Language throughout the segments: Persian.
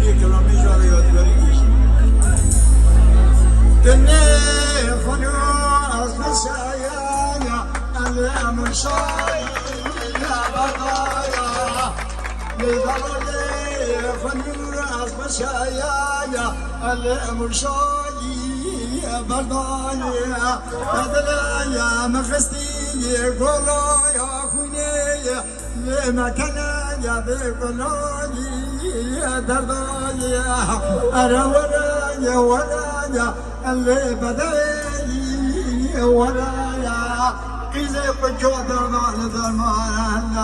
اکرامی جاره یادگاری کشید دنه خانو از بشایا الامر شای بردایا لذلولی خانو از بشایا الامر شای بردایا بدلایا مخستی گلایا خونه مكانا يا بقلالي يا دردايا أنا ورايا ورايا اللي بدايا ورايا إذا بجود على درمان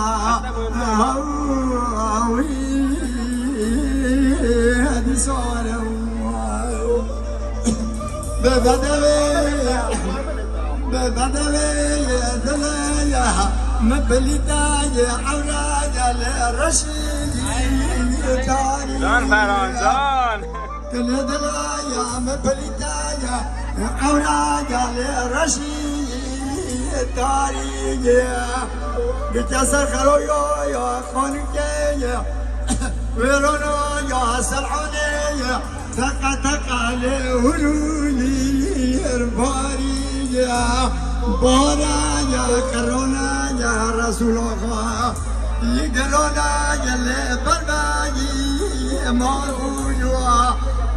هاوي هذه صورة ببدوي دلايا مبلدايا عورايا للرشيد جان فران جان كل دلايا مبلدايا عورايا للرشيد تاريخ بتسر خلويا يا خانكيا ويرونا يا سرعانيا ثقتك على هلولي ارباريا بارا يا كرونا يا رسول الله يقرونا يا لبرباجي مارجوا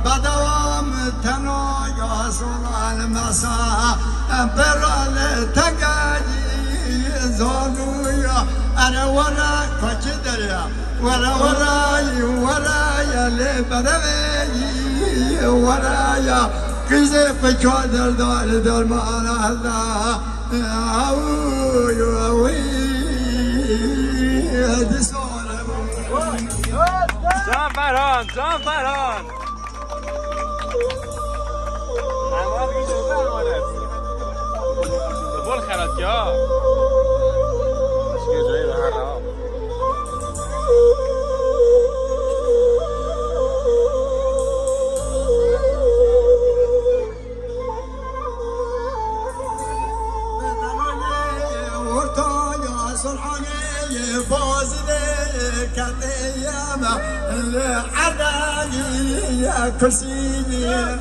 بدوام تنا يا سلطان مساء برال تقاجي زانويا أنا وراك فكدريا وراي ورايا لبرباجي ورايا كذا فكادر دار معنا الله أوي أوي هذه صورة جان فران جان فران بول خیرات یا مشکل جایی به هر راه كتيما العداي يا كسيني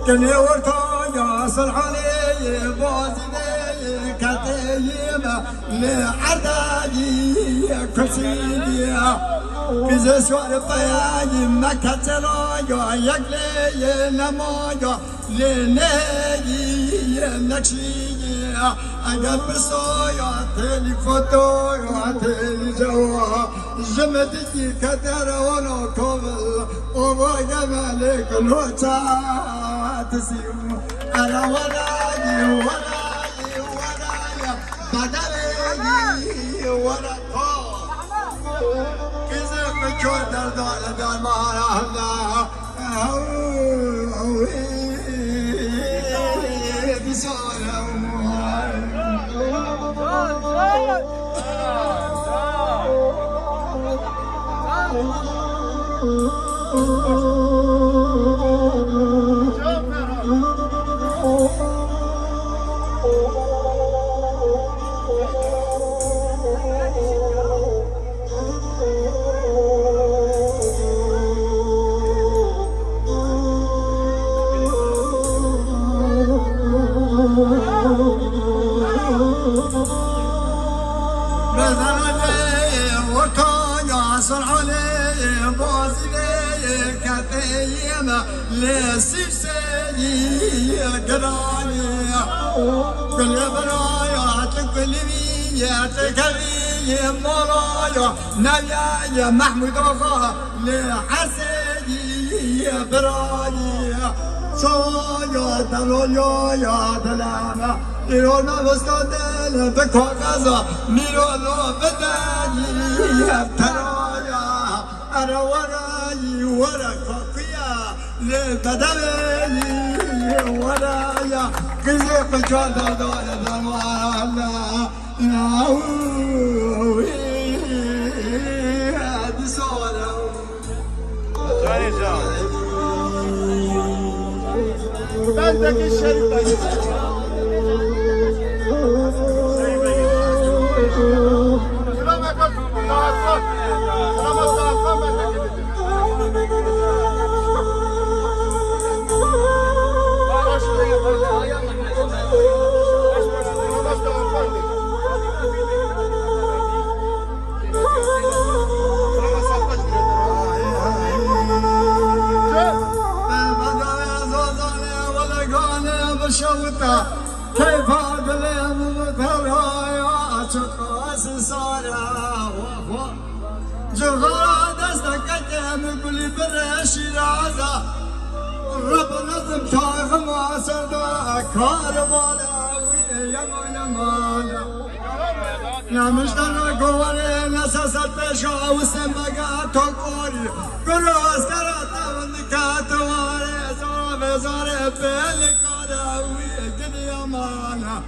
كني ورطايا صلحاني بوزني كتيما العداي يا كسيني كذا سوار بياني ما كتلايا يقلي نمايا لنهي نكشي اگر بسایا تلی فتایا تلی جوا جمدی کدر وانا کامل اوبا جمالک لوچا تسیو انا ورایی ورایی ورایا بدری ورقا کسی بچور در مارا الله بسایا لسيسي قراني كل برايا كل مية تكري مرايا نبيا محمود أخا لحسيني برايا شوايا دلويا يا دلانا إيرونا بستدل بكوكازا ميرونا بداني ترايا أنا وراي ورا لبدلي ورايا كيف جادا دار دمانا ناوي هذه صورة جاني جان بلدك الشريف زارا وفا جغرا دستك جام كل برشي رازا رب نظم شايخ ما سردا كاروالا ويا مانا نمشتنا قواري نساسات بشا وسمبقا توقوري قروس كراتا وندكاتواري زارة زارة بلكارا ويا قدي مانا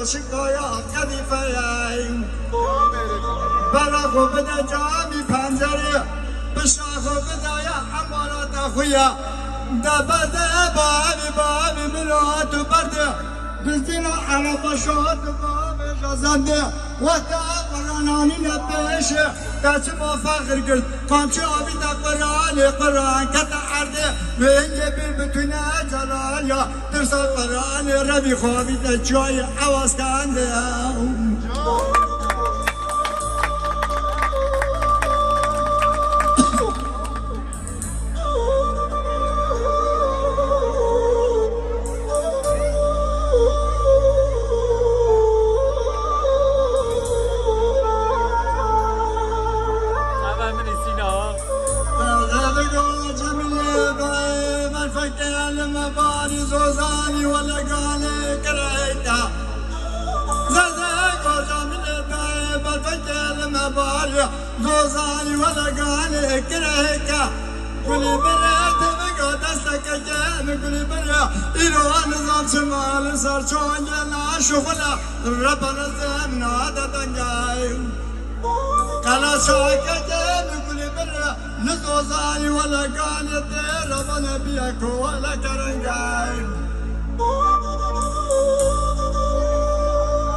شکایا قدیفه برا بده جامی پنجره بشاخو بده یا حمالات خویا دبده بابی ملات برده بزینا عرب شاد بابی جزنده وقتا قرآنانی نبیشه دست ما فخر کرد کامچه آبی دا قرآن کتا عرده وینگه بیر بتونه جلال یا درسا قرآن ربی خوابی دا جای عواز کنده غزالي ولا قال كرهك كل برات بقى دستك جان كل برا إيران نظام شمال صار شون جنا شغلة رب نزل نادا تنجاي كلا شاك جان كل برا غزالي ولا قال رب نبيك ولا كرنجاي